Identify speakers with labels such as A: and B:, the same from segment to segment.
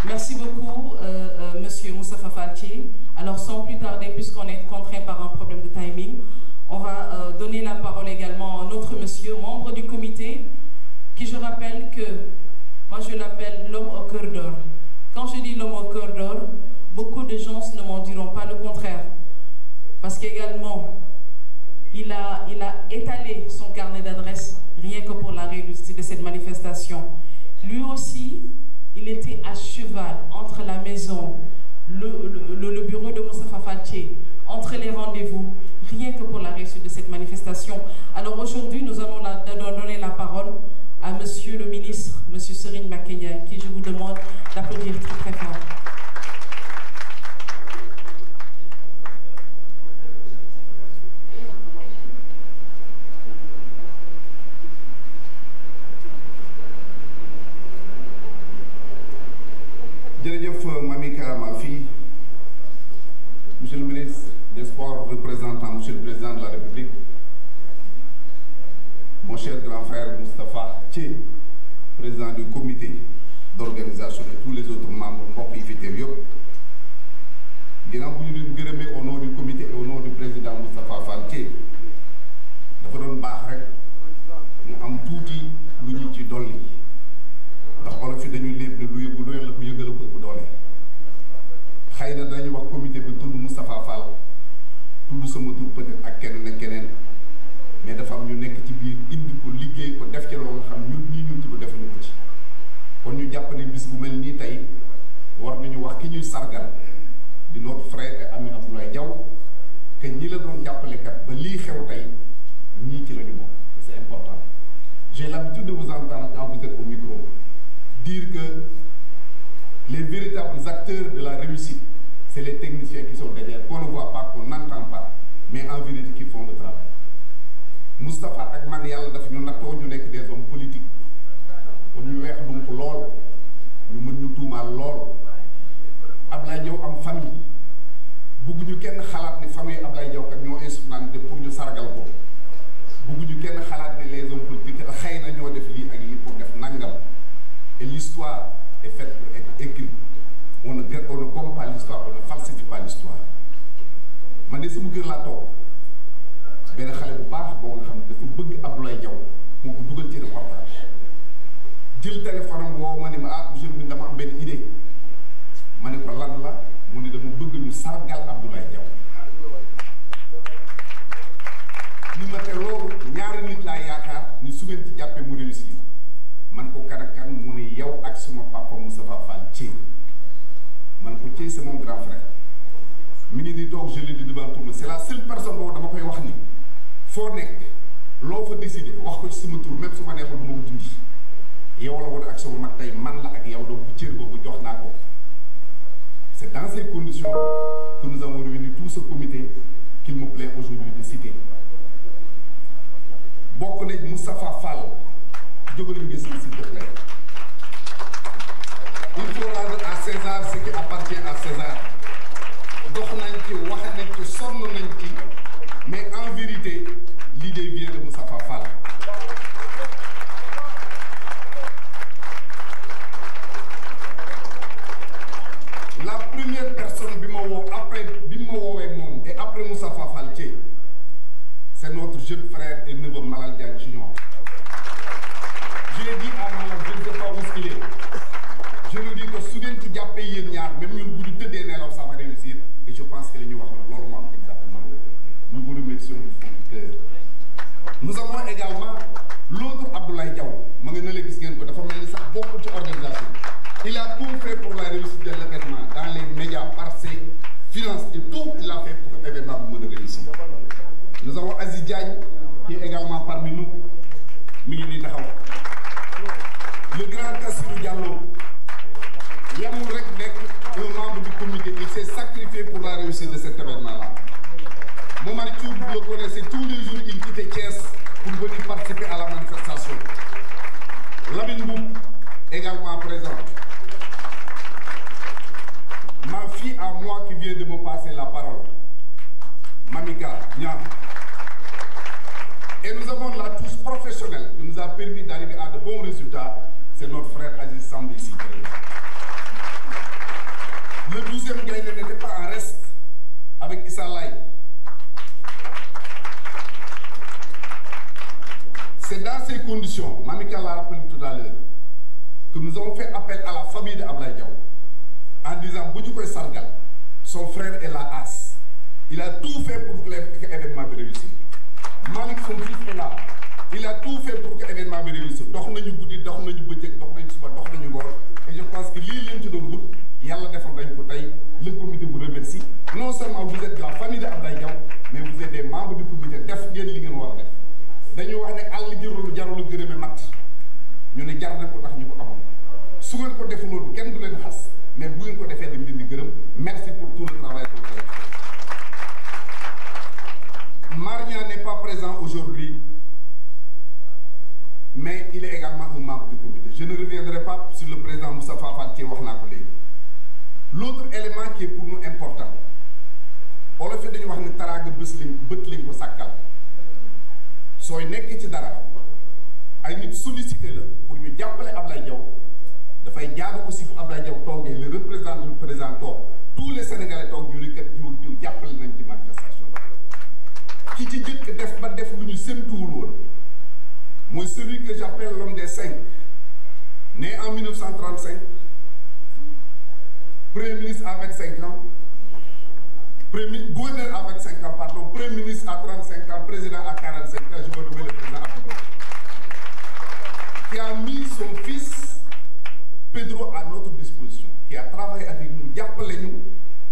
A: Merci beaucoup, Monsieur Moustapha Faltier. Alors, sans plus tarder, puisqu'on est contraint par un problème de timing, on va donner la parole également à un autre monsieur, membre du comité, qui, je rappelle que, moi je l'appelle l'homme au cœur d'or. Quand je dis l'homme au cœur d'or, beaucoup de gens ne m'en diront pas le contraire. Parce qu'également, il a étalé son carnet d'adresses rien que pour la réussite de cette manifestation. Lui aussi, il était à cheval entre la maison, le bureau de Moustapha Faltier, entre les rendez-vous, rien que pour la réussite de cette manifestation. Alors aujourd'hui, nous allons donner la parole à Monsieur le ministre, Monsieur Serigne Mbacké Ndiaye, qui je vous demande d'applaudir très très fort.
B: Jërëjëf Mamika, ma fille, Monsieur le ministre des Sports, représentant Monsieur le Président de la République, mon cher grand frère Moustapha Thié, président du comité d'organisation et tous les autres membres mbokk yi fi teew yëpp ginnaaw bu ñu leen gërëmee au nom du comité et au nom du président Moustapha Fall Thié dafa doon baax rek ñu am tuuti lu ñu ci dolli ndax olof fi dañuy léeb ne lu yëgu doyal la ko yëgal ko ëpp doole xëy na dañu wax comité bi tudd Moustapha Fall tudd sama tur peut-être ak keneen ak keneen mais dafa am ñu nekk ci biir indi ko liggéey ko def ci loo nga xam ñun ñii ñu tudd defuñu ko ci kon ñu jàpp ne bis bu mel nii tey war nañu wax ki ñuy sargal di notre frère et ami Abdoulaye Diaw que ñi la doon jàppalekat ba lii xew tey ñii ci la ñu bokk c'est important. J'ai l'habitude de vous entendre quand vous êtes au micro dire que les véritables acteurs de la réussite c'est les techniciens qui sont derrière, qu'on ne voit pas, qu'on n'entend pas, mais en vérité qui font le travail. Moustapha ak man yàlla daf ñu nattoo ñu nekk des hommes politiques kon ñu weex donc lool ñu mën ñu tuumaal lool Ablaye Diaw am famille bugguñu kenn xalaat ni famille Ablaye Diaw kat ñoo instrumenté pour ñu sargal ko bugguñu kenn xalaat ni les hommes politiques kat xëy na ñoo def lii ak lii pour def nangam et l'histoire est faite pour être écrite on ne gomme pas l'histoire, on ne falsifie pas l'histoire. Man de sama kër laa toog benn xale bu baax boo nga xam ne dafa bëgg Abdoulaye Diaw moo ko dugal ci reportage jël téléphone am woo ma ne ma ah monsieur bi dama am benn idée ma ne ko lan la mu ne dama bëgg ñu sargal Abdoulaye Diaw li ma te loolu ñaari nit laa yaakaar ni su ngeen ci jàppee mu réussir man ko kan ak kan mu ne yow ak suma papa Moustapha Fall Thié man ko Thié c'est mon grand frère mi ngi di toog je l'ai dit devant tout le monde c'est la seule personne boobu dama koy wax ni foo nekk loo fa décidé wax ko ci sama tur même su ma neexul du ma ko dindi yow la woon ak sama mag tey man la ak yow donc cër boobu jox naa ko c'est dans ces conditions que nous avons réuni tout ce comité qu'il me plaît aujourd'hui de citer bokk nañ Moustapha Fall jógaluñu gis s'il te plaît il faut rendre à César ce qui appartient à César dox nañ ci wax nañ ci sonn nañ ci mais en vérité l'idée vient de Moustapha Fall la première personne bi ma woo après bi ma woowee moom et après Moustapha Fall Thié c'est notre jeune frère et neveu Malal Diagne Junior. Je l'ai dit à Malal, je ne sais pas où est-ce qu'il est. Je lui dis que su ngeen ci jàppee yéen ñaar même ñun bu ñu tëddee nelaw ça va réussir et je pense que li ñu wax loolu moo am exactement. Nous vous remercions du fond du cœur. Nous avons également l'autre Abdoulaye Diaw ma nga ne la gis ngeen ko dafa mel ni sax bokkul ci organisation. Il a tout fait pour la réussite de l'événement dans les médias par ses finances et tout il a fait pour que l'événement bu mën a réussir. Nous avons Aziz Diagne qui est également parmi nous mi ngi nii taxaw. Le grand Kassirou Diallo yamul rek nekk un membre du comité il s'est sacrifié pour la réussite de cet événement-là. Momar Thioub vous le connaissez tous les jours il quittait Thiès pour venir participer à la manifestation. Lamine Mboup également présent. Ma fille à moi qui vient de me passer la parole. Mamika Niang. Et nous avons la touche professionnelle qui nous a permis d'arriver à de bons résultats. C'est notre frère Aziz Samb ici. disposition, Mamika l'a rappelé tout à l'heure, que nous avons fait appel à la famille de Ablaye Diaw en disant Boudjoukoy Sargal, son frère est la as. Il a tout fait pour que l'événement soit réussi. Malik, son fils, est là. Il a tout fait pour que l'événement soit réussi. Et je pense que le comité vous remercie. Non seulement vous êtes de la famille de Ablaye Diaw, mais vous êtes des membres du comité. Dañu wax ne àll jërul jarul gërëme mat ñu ne jar na ko tax ñu ko amoon su ngeen ko defuloon kenn du leen xas mais bu ngeen ko defee dañ leen di gërëm merci pour tout le travail que vous avez fait. Marnia n'est pas présent aujourd'hui, mais il est également un membre du comité. Je ne reviendrai pas sur le président Moustapha Fall ci wax naa ko léegi. L'autre élément qui est pour nous important olof yi dañu wax ne taraaga bët lañ ko sàkkal. sooy nekk ci dara ay nit sollicité la pour ñu jàppale Ablaye Diaw dafay jaadu aussi bu Ablaye Diaw toogee le représentant du président toog tous les Sénégalais toog ñu ne kat jiw jàppale nañ ci manifestation ki ci jëkk def ba def lu ñu séntuwul woon mooy celui que j'appelle l'homme des 5, né en 1935, premier ministre à 25 ans, gouverneur à 25 ans, pardon, premier ministre à 35 ans, président à 45 ans, je veux nommer le président Abdou, qui a mis son fils Pedro à notre disposition, qui a travaillé avec nous, jàppale ñu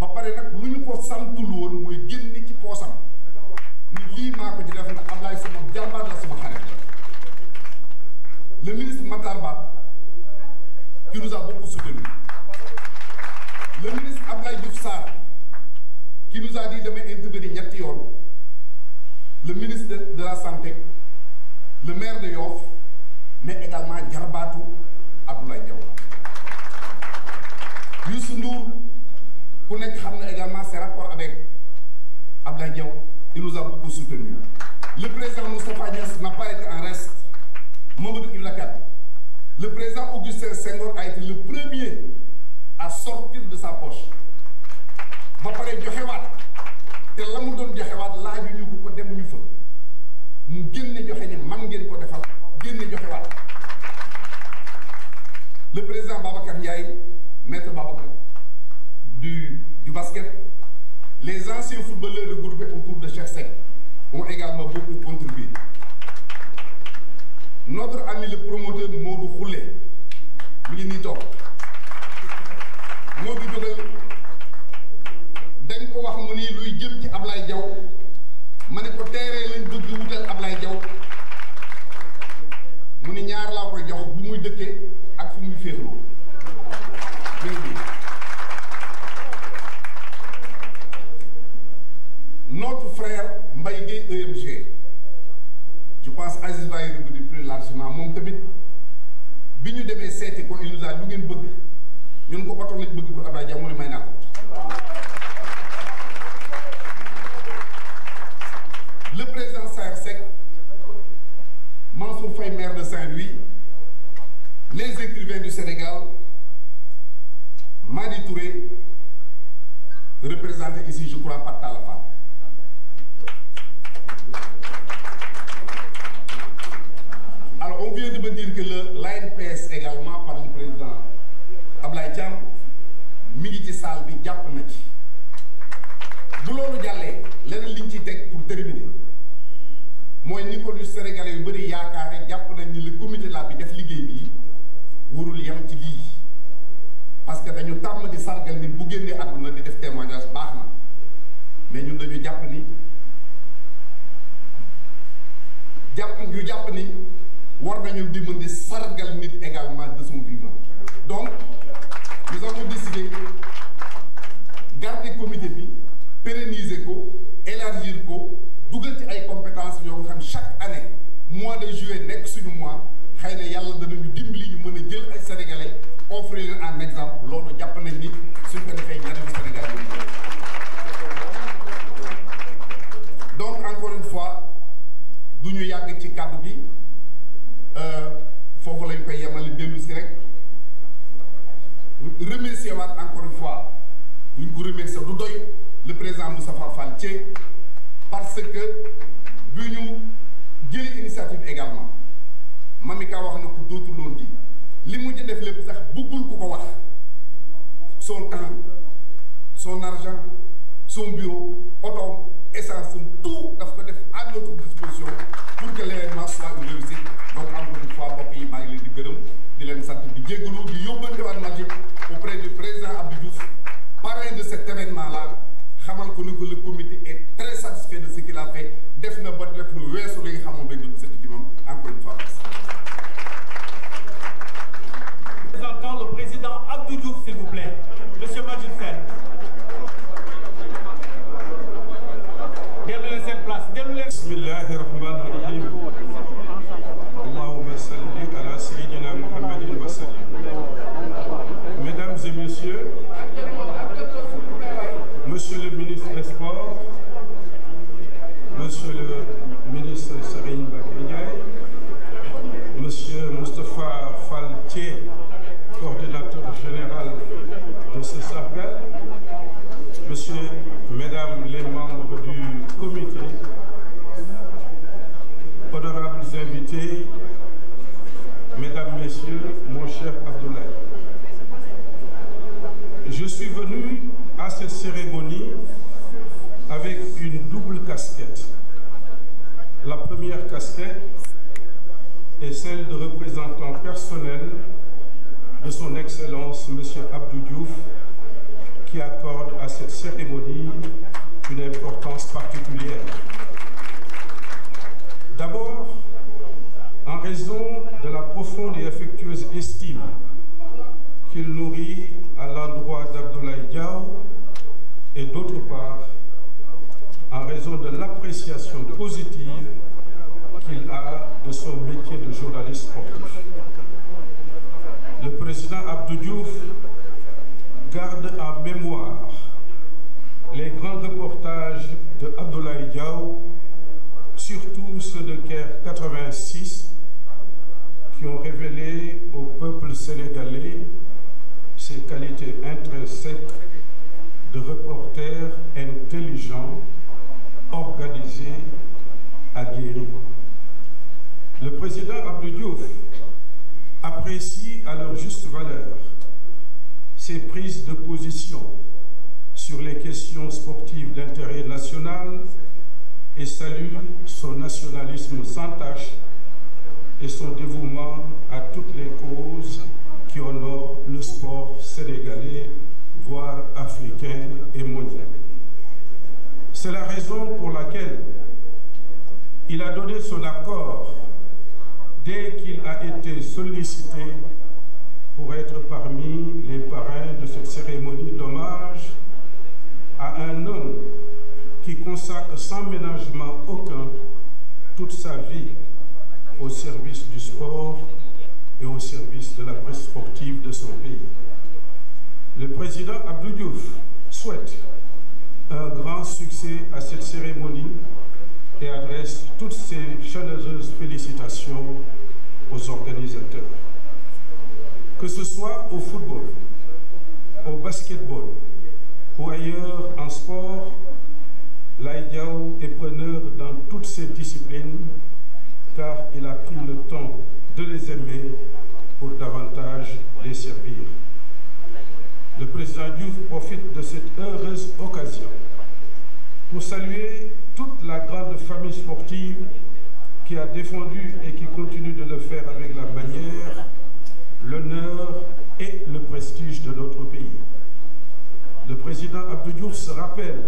B: ba pare nag lu ñu ko santul woon mooy génn ci poosam ni lii maa ko ci def na Ablaye sama jàmbaar la sama xarit la. Le ministre Matar Ba qui nous a beaucoup soutenu, le ministre Abdoulaye Diouf Sarr qui nous a dit de intervenir ñetti yoon, le ministre de la santé, le maire de Yoff, mais également Jarbatou Abdoulaye Diaw. Youssou Ndour ku nekk xam na également ses rapports avec Abdoulaye Diaw, il nous a beaucoup soutenu. Le président Moustapha Niasse n'a pas été en reste. Mamadou Ibn Kane, le président Augustin Senghor a été le premier à sortir de sa poche. ba pare joxewaat te la mu doon joxewaat laaju ñu ko demuñu fa mu génne joxe ne man ngeen ko defal génne joxewaat. Le président Babacar Ndiaye, maître Babacar du basket, les anciens footballeurs regroupés autour de Cheikh Seck ont également beaucoup contribué. Notre ami le promoteur Modou Khoulé mi ngi nii toog Modou jógal dañ ko wax mu ni luy jëm ci Ablaye Diaw ma ne ko teeree lañ bëgg wutal Ablaye Diaw mu ni ñaar laa koy jox bu muy dëkkee ak fu muy féexloo mi ngi nii. Notre frère Mbaye Gueye EMG, je pense Aziz va y revenir plus largement moom tamit bi ñu demee seeti ko il nous a lu ngeen bëgg ñun ko oto lañ bëgg pour Ablaye Diaw mu ne may naa ko. Le président Saër Seck, Mansour Faye, maire de Saint-Louis, les écrivains du Sénégal, Madi Touré, représenté ici je crois par Talla Fall. Alors on vient de me dire que l'ANPS également par le président Ablaye Thiam mi ngi ci salle bi jàpp na ci. Bu loolu jàllee leneen liñ ciy teg pour terminer mooy ni ko lu Sénégalais yu bëri yaakaare jàpp nañ ni le comité là bi def liggéey bi warul yem ci lii parce que dañu tàmm di sargal nit bu génnee àdduna di def témoignage baax na mais ñun dañu jàpp ni war nañu di mën di sargal nit également de son vivant. Donc nous avons décidé garder comité bi pérenniser ko élargir ko dugal ci ay compétences yoo xam chaque année mois de juillet nekk suñu mois xëy na yàlla danañu dimbali ñu mën a jël ay sénégalais offrir leen en exemple loolu jàpp nañ ni suñ ko defee njariñu Sénégal yi. Donc encore une fois du ñu yàgg ci kàddu gi foofu lañ koy yemale dellu si rek remercier waat encore une fois duñ ko remercier du doy le président Moustapha Fall Thié parce que bu ñu jëli initiative également Mamika wax na ko dootul loon di li mu ci def lépp sax bëggul ku ko wax son temps son argent son bureau oto essence tout daf ko def à notre disposition pour que l'événement soit une réussite. Donc encore une fois mbokk yi maa ngi leen di gërëm di leen sant di jégalu di yóbbante waat ma auprès du président Abdou Diouf, parrain de cet événement-là, xamal ko ni ko le comité est très satisfait de ce qu'il a fait. Def na ba def lu weesu li nga xamoon rek du sëkk ci moom encore une fois.
C: Présentant le président Abdou Diouf, s'il vous plaît. Monsieur Majid Sène. Dellu leen seen place. Dellu leen.
D: Bismillahi rahmani rahim. Allahumma salli ala sayyidina Muhammadin wa sallim. Mesdames et messieurs, Monsieur le ministre des Sports, Monsieur le ministre Serigne Mbacké Ndiaye, Monsieur Moustapha Fall Thié, coordinateur général de ce sargal, Monsieur, Mesdames les membres du comité, honorables invités, Mesdames, Messieurs, mon cher Abdoulaye. Je suis venu à cette cérémonie avec une double casquette. La première casquette est celle de représentant personnel de son Excellence M. Abdou Diouf, qui accorde à cette cérémonie une importance particulière. D'abord, en raison de la profonde et affectueuse estime qu'il nourrit à l'endroit d'Abdoulaye Diaw, et d'autre part, en raison de l'appréciation positive qu'il a de son métier de journaliste sportif. Le président Abdou Diouf garde en mémoire les grands reportages de Abdoulaye Diaw, surtout ceux de guerre 86, qui ont révélé au peuple sénégalais ses qualités intrinsèques de reporter intelligent, organisé, aguerri. Le président Abdou Diouf apprécie à leur juste valeur ses prises de position sur les questions sportives d'intérêt national et salue son nationalisme sans tache et son dévouement à toutes les causes qui honorent le sport sénégalais, voire africain et mondial. C'est la raison pour laquelle il a donné son accord dès qu'il a été sollicité pour être parmi les parrains de cette cérémonie d'hommage à un homme qui consacre sans ménagement aucun toute sa vie au service du sport et au service de la presse sportive de son pays. Le président Abdou Diouf souhaite un grand succès à cette cérémonie et adresse toutes ses chaleureuses félicitations aux organisateurs. Que ce soit au football, au basketball ou ailleurs en sport, Laye Diaw est preneur dans toutes ces disciplines car il a pris le temps de les aimer pour davantage les servir. Le président Diouf profite de cette heureuse occasion pour saluer toute la grande famille sportive qui a défendu et qui continue de le faire avec la manière, l'honneur et le prestige de notre pays. Le président Abdou Diouf se rappelle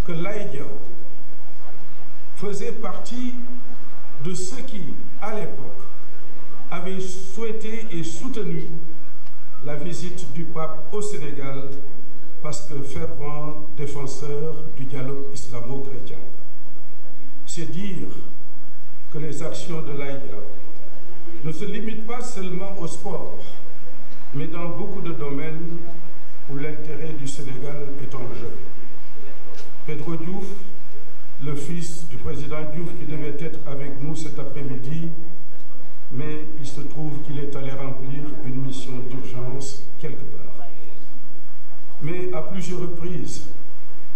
D: que Laye Diaw faisait partie de ceux qui, à l'époque, avaient souhaité et soutenu la visite du pape au Sénégal parce que fervent défenseur du dialogue islamo-chrétien. C'est dire que les actions de Laye Diaw ne se limitent pas seulement au sport, mais dans beaucoup de domaines où l'intérêt du Sénégal est en jeu. Pedro Diouf, le fils du président Diouf qui devait être avec nous cet après-midi, mais il se trouve qu'il est allé remplir une mission d'urgence quelque part. Mais à plusieurs reprises,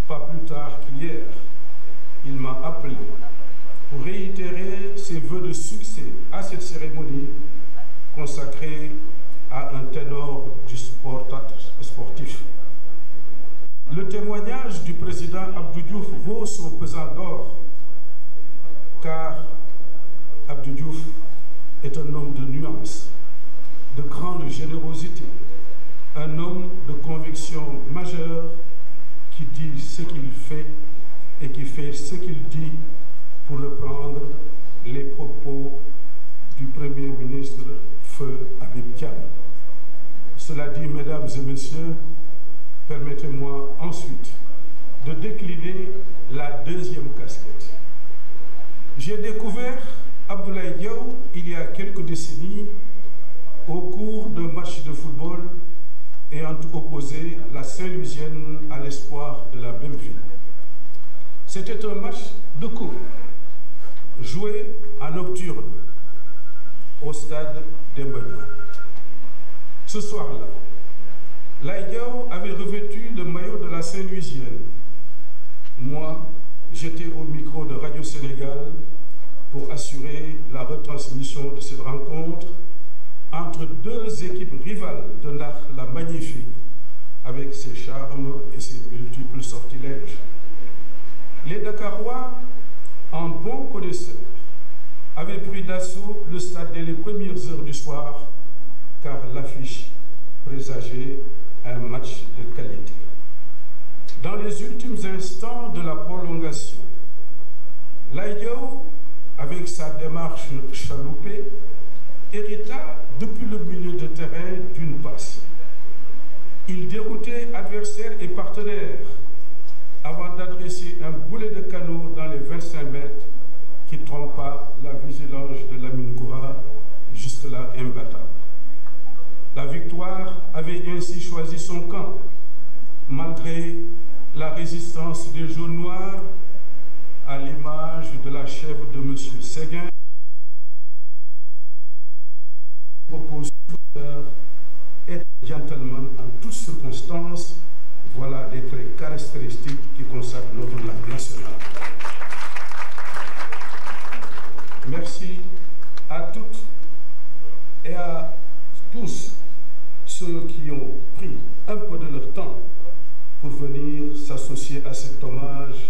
D: pas plus tard qu'hier, il m'a appelé pour réitérer ses vœux de succès à cette cérémonie consacrée à un ténor du sport sportif. Le témoignage du président Abdou Diouf vaut son pesant d'or, car Abdou Diouf est un homme de nuances, de grande générosité, un homme de conviction majeure qui dit ce qu'il fait et qui fait ce qu'il dit, pour reprendre les propos du Premier ministre Feu Habib Thiam. Cela dit, mesdames et messieurs, permettez-moi ensuite de décliner la deuxième casquette. J'ai découvert Abdoulaye Diaw il y a quelques décennies au cours d'un match de football ayant opposé la Saint-Louisienne à l'Espoir de la même ville. C'était un match de coupe, joué en nocturne au stade d'Emba Diop. Ce soir-là, Laye Diaw avait revêtu le maillot de la Saint-Louisienne. Moi, j'étais au micro de Radio Sénégal pour assurer la retransmission de cette rencontre entre deux équipes rivales de Ndar la Magnifique, avec ses charmes et ses multiples sortilèges. Les Dakarois, en bons connaisseurs, avaient pris d'assaut le stade dès les premières heures du soir, car l'affiche présageait un match de qualité. Dans les ultimes instants de la prolongation, Laye Diaw, avec sa démarche chaloupée, hérita depuis le milieu de terrain d'une passe. Il déroutait adversaires et partenaires avant d'adresser un boulet de canot dans les 25 mètres qui trompa la vigilance de Lamine Goura, jusque-là imbattable. La victoire avait ainsi choisi son camp, malgré la résistance des jaunes noirs, à l'image de la chèvre de M. Séguin. Propose être gentleman en toutes circonstances, voilà les traits caractéristiques qui consacrent notre langue nationale. Merci à toutes et à tous ceux qui ont pris un peu de leur temps pour venir s'associer à cet hommage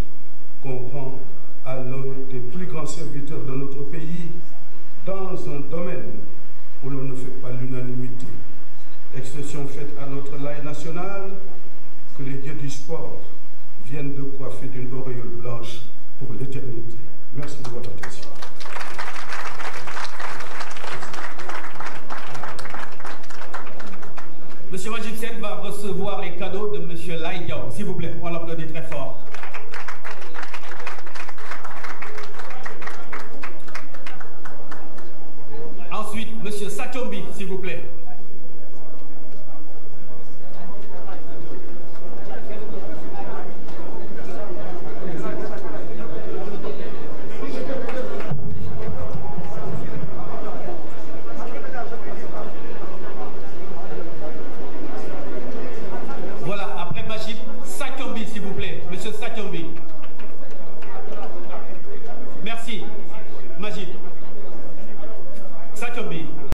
D: qu'on rend à l'un des plus grands serviteurs de notre pays dans un domaine où l'on ne fait pas l'unanimité. Expression faite à notre Laye nationale, que les dieux du sport viennent de coiffer d'une auréole blanche pour l'éternité. Merci de votre attention.
C: Monsieur Majid Sen va recevoir les cadeaux de Monsieur Laye Diaw. S'il vous plaît, on l'applaudit très fort. Ensuite, Monsieur Satombi, s'il vous plaît.